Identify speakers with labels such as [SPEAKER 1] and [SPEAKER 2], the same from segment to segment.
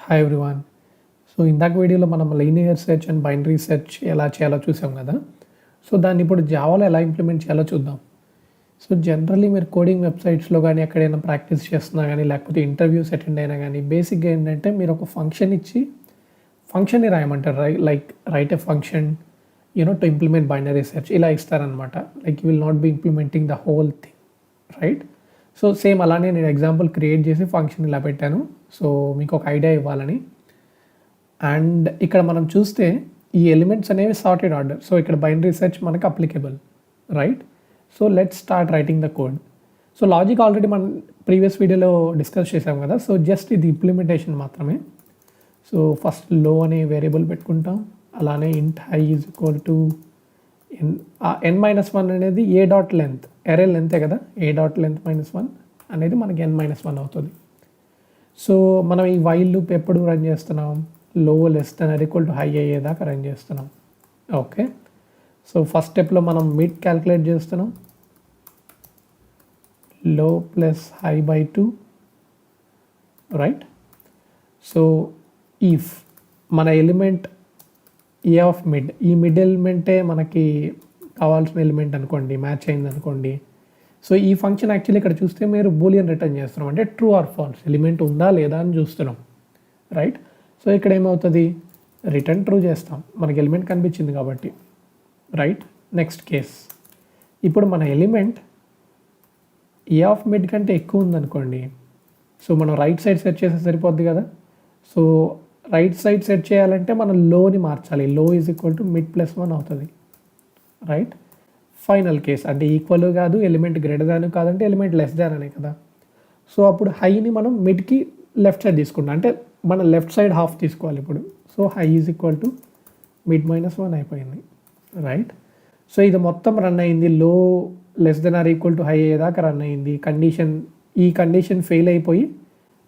[SPEAKER 1] Hi everyone. So ఇందాక వీడియోలో మనం linear search and binary search ఎలా చేయాలో చూసాం కదా. సో దాన్ని ఇప్పుడు జావాలో ఎలా ఇంప్లిమెంట్ చేయాలో చూద్దాం. సో జనరల్లీ మీరు కోడింగ్ వెబ్సైట్స్లో కానీ ఎక్కడైనా ప్రాక్టీస్ చేస్తున్నా కానీ లేకపోతే ఇంటర్వ్యూస్ అటెండ్ అయినా కానీ బేసిక్గా ఏంటంటే మీరు ఒక ఫంక్షన్ ఇచ్చి ఫంక్షన్ని రాయమంటారు. Like write a function to implement binary search ఇలా ఇస్తారనమాట. Like you will not be implementing the whole thing, right? So same అలానే నేను ఎగ్జాంపుల్ క్రియేట్ చేసి ఫంక్షన్ ఇలా పెట్టాను. సో మీకు ఒక ఐడియా ఇవ్వాలని. అండ్ ఇక్కడ మనం చూస్తే ఈ ఎలిమెంట్స్ అనేవి సార్టెడ్ ఆర్డర్. సో ఇక్కడ బైనరీ సెర్చ్ మనకు applicable, right? So let's start writing the code. So logic already మనం ప్రీవియస్ వీడియోలో డిస్కస్ చేసాం కదా. సో జస్ట్ ఇది ఇంప్లిమెంటేషన్ మాత్రమే. సో ఫస్ట్ లో అనే వేరియబుల్ పెట్టుకుంటాం. అలానే ఇంట్ high is equal to n-1 అనేది ఏ డాట్ లెంత్, ఎరే లెంతే కదా, ఏ డాట్ లెంత్ -1 అనేది మనకి n-1 అవుతుంది. సో మనం ఈ వైల్ లూప్ ఎప్పుడు రన్ చేస్తున్నాం? Low less than or equal to high అయ్యేదాకా రన్ చేస్తున్నాం. ఓకే, సో ఫస్ట్ స్టెప్లో మనం మిడ్ క్యాలిక్యులేట్ చేస్తున్నాం. Low plus high by 2, right? So if మన ఎలిమెంట్ ఏ ఆఫ్ మిడ్, ఈ మిడ్ ఎలిమెంటే మనకి కావాల్సిన ఎలిమెంట్ అనుకోండి, మ్యాచ్ అయింది అనుకోండి. సో ఈ ఫంక్షన్ యాక్చువల్లీ ఇక్కడ చూస్తే మీరు బూలియన్ రిటర్న్ చేస్తున్నాం, అంటే ట్రూ ఆర్ ఫాల్స్, ఎలిమెంట్ ఉందా లేదా అని చూస్తున్నాం, రైట్? సో ఇక్కడ ఏమవుతుంది? రిటర్న్ ట్రూ చేస్తాం, మనకి ఎలిమెంట్ కనిపించింది కాబట్టి, రైట్? నెక్స్ట్ కేస్, ఇప్పుడు మన ఎలిమెంట్ ఏ ఆఫ్ మిడ్ కంటే ఎక్కువ ఉందనుకోండి. సో మనం రైట్ సైడ్ సెట్ చేస్తే సరిపోద్ది కదా. సో రైట్ సైడ్ సెట్ చేయాలంటే మనం లోని మార్చాలి. లో is equal to mid plus 1 అవుతుంది, రైట్? ఫైనల్ కేస్ అంటే ఈక్వల్ కాదు, ఎలిమెంట్ గ్రేటర్ దాన్ కాదంటే ఎలిమెంట్ లెస్ దాన్ అనే కదా. సో అప్పుడు హైని మనం మిడ్కి లెఫ్ట్ సైడ్ తీసుకుంటాం, అంటే మనం లెఫ్ట్ సైడ్ హాఫ్ తీసుకోవాలి ఇప్పుడు. So high is equal to mid -1 అయిపోయింది, రైట్? సో ఇది మొత్తం రన్ అయింది. Low less than or equal to high అయ్యేదాకా రన్ అయింది. ఈ కండిషన్ ఫెయిల్ అయిపోయి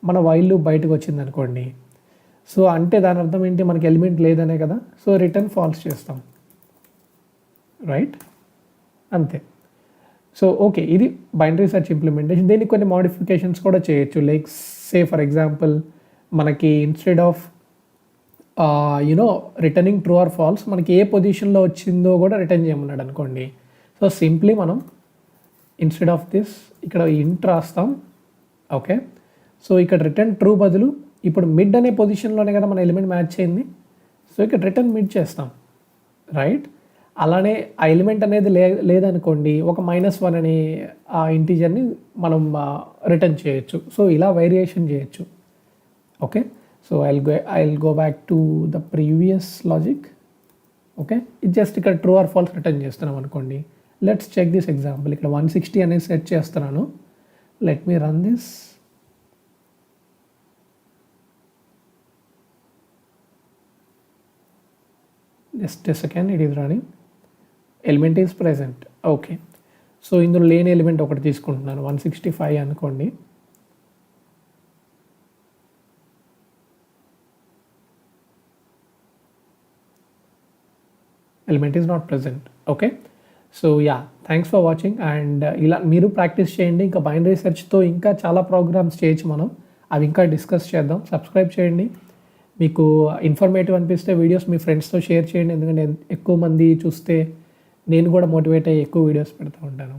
[SPEAKER 1] మన వైల్ లూప్ బయటకు వచ్చింది అనుకోండి. సో అంటే దాని అర్థం ఏంటి? మనకి ఎలిమెంట్ లేదనే కదా. సో రిటర్న్ ఫాల్స్ చేస్తాం, రైట్? అంతే. సో ఓకే, ఇది బైనరీ సెర్చ్ ఇంప్లిమెంటేషన్. దీనికి కొన్ని మోడిఫికేషన్స్ కూడా చేయొచ్చు. లైక్ ఫర్ ఎగ్జాంపుల్ మనకి instead of returning true or false, మనకి ఏ పొజిషన్లో వచ్చిందో కూడా రిటర్న్ చేయమన్నాడు అనుకోండి. సో సింప్లీ మనం ఇన్స్టెడ్ ఆఫ్ దిస్ ఇక్కడ ఇంట్ రాస్తాం, ఓకే? సో ఇక్కడ రిటర్న్ ట్రూ బదులు ఇప్పుడు మిడ్ అనే పొజిషన్లోనే కదా మన ఎలిమెంట్ మ్యాచ్ అయింది. సో ఇక్కడ రిటర్న్ మిడ్ చేస్తాం, రైట్? అలానే ఆ ఎలిమెంట్ అనేది లేదనుకోండి, ఒక -1 అనే ఆ ఇంటీజర్ని మనం రిటర్న్ చేయొచ్చు. సో ఇలా వేరియేషన్ చేయొచ్చు, okay? So I will go back to the previous logic, okay? ఇది జస్ట్ ఇక్కడ ట్రూ ఆర్ ఫాల్స్ రిటర్న్ చేస్తున్నాం అనుకోండి. Let's check this example. ఇక్కడ 160 అనేది సెట్ చేస్తున్నాను. Let me run this. Just a second, it is running. Element is present, okay? So ఇందులో లేని element ఒకటి తీసుకుంటున్నాను, 165 అనుకోండి. Element is not present, okay? So yeah, thanks for watching. And ఇలా మీరు ప్రాక్టీస్ చేయండి. ఇంకా బైనరీ సెర్చ్తో ఇంకా చాలా ప్రోగ్రామ్స్ చేయొచ్చు మనం, అవి ఇంకా డిస్కస్ చేద్దాం. సబ్స్క్రైబ్ చేయండి. మీకు ఇన్ఫర్మేటివ్ అనిపిస్తే వీడియోస్ మీ ఫ్రెండ్స్తో షేర్ చేయండి, ఎందుకంటే ఎక్కువ మంది చూస్తే నేను కూడా మోటివేట్ అయ్యి ఎక్కువ వీడియోస్ పెడతా ఉంటాను.